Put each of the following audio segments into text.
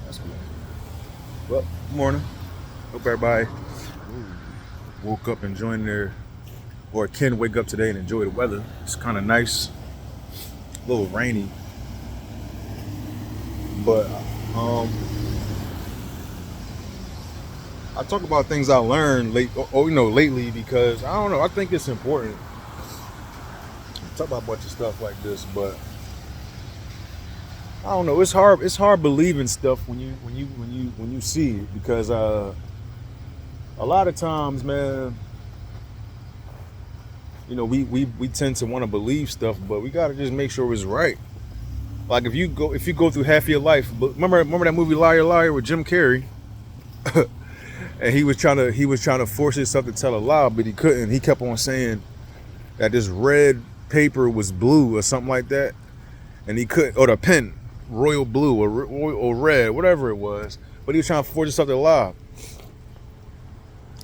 That's cool. Well, good morning. Hope everybody woke up enjoying or can wake up today and enjoy the weather. It's kind of nice, a little rainy, but um, I talk about things I learned lately because I don't know. I think it's important to talk about a bunch of stuff like this, but I don't know. It's hard. It's hard believing stuff when you see it because a lot of times, man, we tend to want to believe stuff, but we gotta just make sure it's right. Like if you go through half your life, but remember that movie Liar Liar with Jim Carrey, and he was trying to force himself to tell a lie, but he couldn't. He kept on saying that this red paper was blue or something like that, and he couldn't, or the pen royal blue or red, whatever it was, but he was trying to force himself to lie.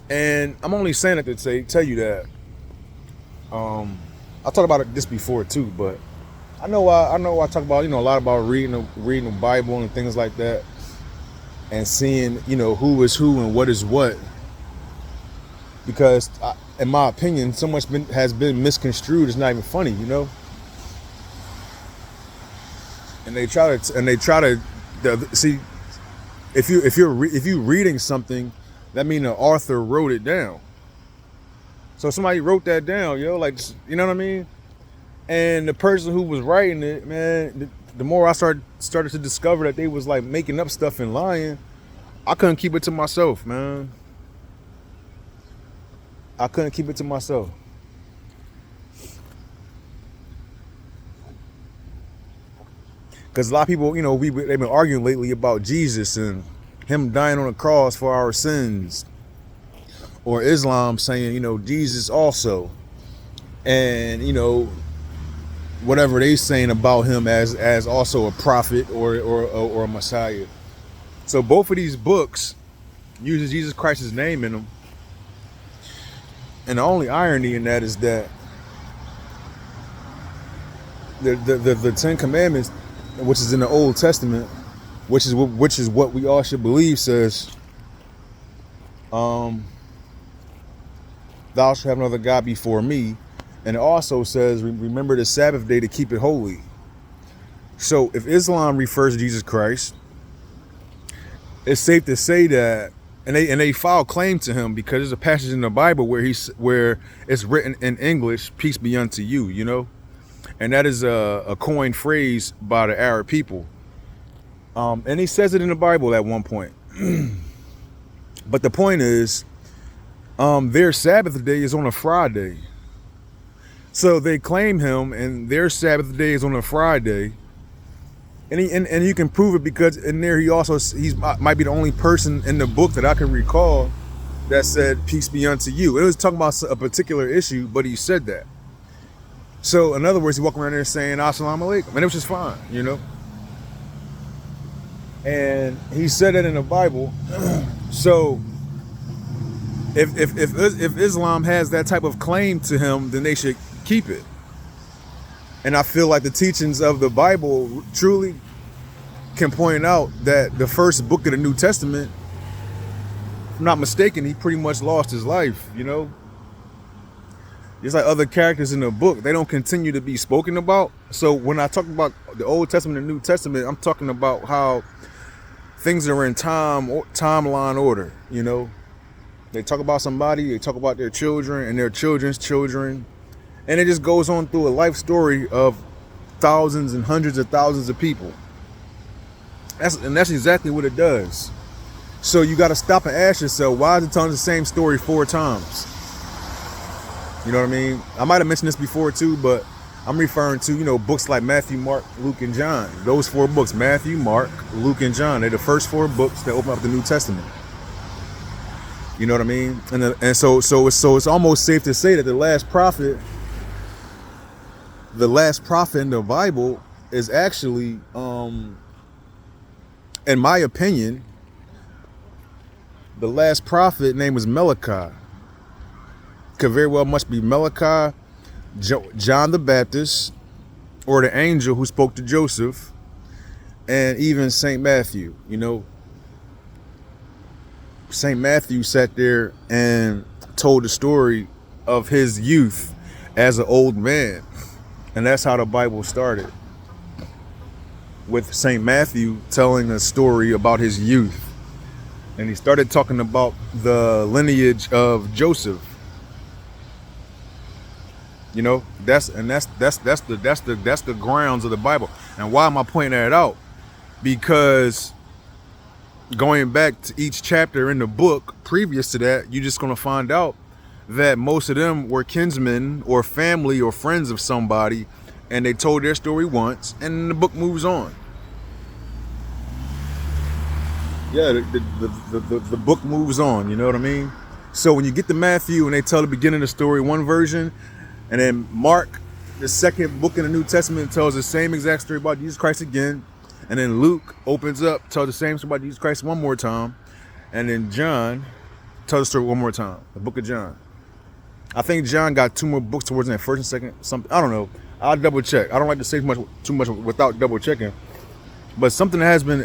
And I'm only saying that to tell you that I talked about this before too, but I know I talk about a lot about reading the Bible and things like that, and seeing who is who and what is what, because in my opinion, so much has been misconstrued. It's not even funny, And they try to see if you reading something, that means the author wrote it down. So somebody wrote that down, like, you know what I mean? And the person who was writing it, man, the more I started to discover that they was like making up stuff and lying, I couldn't keep it to myself, man. I couldn't keep it to myself. Because a lot of people, they've been arguing lately about Jesus and him dying on the cross for our sins, or Islam saying, Jesus also, and whatever they saying about him as also a prophet or a Messiah. So both of these books uses Jesus Christ's name in them, and the only irony in that is that the Ten Commandments, which is in the Old Testament, which is what we all should believe, says, "Thou shalt have no other God before me," and it also says, "Remember the Sabbath day to keep it holy." So, if Islam refers to Jesus Christ, it's safe to say that, and they file claim to him because there's a passage in the Bible where it's written in English, "Peace be unto you," and that is a coined phrase by the Arab people. And he says it in the Bible at one point. But the point is, their Sabbath day is on a Friday. So they claim him, and their Sabbath day is on a Friday. And you can prove it because in there he might be the only person in the book that I can recall that said "Peace be unto you." It was talking about a particular issue, but he said that. So in other words, he walked around there saying "Assalamu alaikum," and it was just fine, And he said it in the Bible. So if Islam has that type of claim to him, then they should keep it. And I feel like the teachings of the Bible truly can point out that the first book of the New Testament, if I'm not mistaken, he pretty much lost his life, Just like other characters in the book, they don't continue to be spoken about. So when I talk about the Old Testament and New Testament, I'm talking about how things are in timeline order, They talk about somebody, they talk about their children and their children's children, and it just goes on through a life story of thousands and hundreds of thousands of people. That's exactly what it does. So you got to stop and ask yourself, why is it telling the same story 4 times? You know what I mean? I might have mentioned this before too, but I'm referring to, books like Matthew, Mark, Luke, and John. Those 4 books, Matthew, Mark, Luke, and John, they're the first 4 books that open up the New Testament. You know what I mean? And so it's almost safe to say that the last prophet in the Bible is actually, in my opinion, the last prophet name was Malachi. Could very well must be Malachi, John the Baptist, or the angel who spoke to Joseph, and even Saint Matthew. St. Matthew sat there and told the story of his youth as an old man. And that's how the Bible started, with St. Matthew telling a story about his youth. And he started talking about the lineage of Joseph. You know, that's the grounds of the Bible. And why am I pointing that out? Because going back to each chapter in the book previous to that, you're just going to find out that most of them were kinsmen or family or friends of somebody, and they told their story once, and the book moves on. Yeah, the book moves on, you know what I mean? So when you get to Matthew and they tell the beginning of the story one version, and then Mark, the second book in the New Testament, tells the same exact story about Jesus Christ again, and then Luke opens up, tells the same story about Jesus Christ one more time, and then John tells the story one more time, the book of John. I think John got 2 more books towards that, first and second, something, I don't know. I'll double check. I don't like to say too much without double checking. But something that has been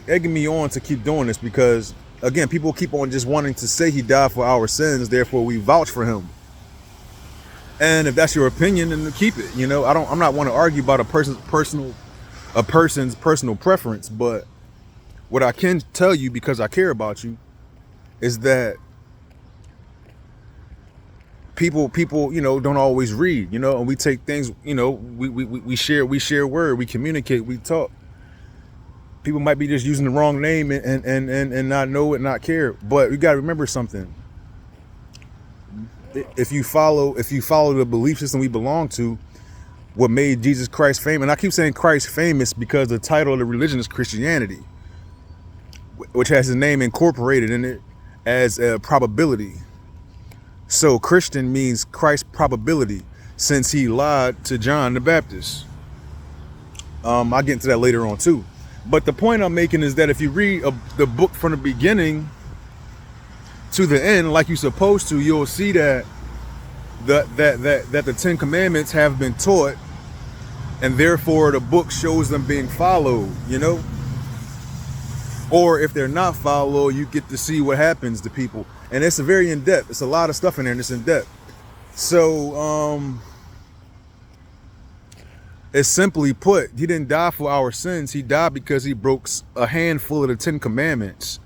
egging me on to keep doing this, because again, people keep on just wanting to say he died for our sins, therefore we vouch for him. And if that's your opinion, then keep it. You know, I'm not want to argue about a person's personal preference, but what I can tell you, because I care about you, is that people, you know, don't always read, you know, and we take things, you know, we share word, we communicate, we talk. People might be just using the wrong name and not know it, not care. But you gotta remember something. If you follow the belief system we belong to, what made Jesus Christ famous, and I keep saying Christ famous because the title of the religion is Christianity, which has his name incorporated in it as a probability. So Christian means Christ's probability, since he lied to John the Baptist. I'll get into that later on too. But the point I'm making is that if you read the book from the beginning to the end, like you're supposed to, you'll see that the 10 Commandments have been taught, and therefore the book shows them being followed, you know? Or if they're not followed, you get to see what happens to people. And it's very in-depth. It's a lot of stuff in there, and it's in-depth. So, it's simply put, he didn't die for our sins. He died because he broke a handful of the 10 Commandments.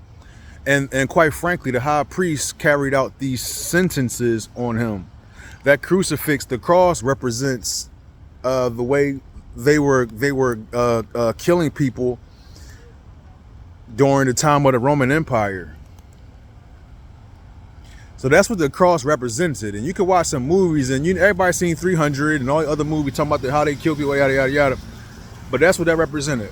And quite frankly, the high priest carried out these sentences on him. That crucifix, the cross, represents the way they were killing people during the time of the Roman Empire. So that's what the cross represented. And you can watch some movies, and everybody's seen 300 and all the other movies talking about how they kill people, yada, yada, yada. But that's what that represented.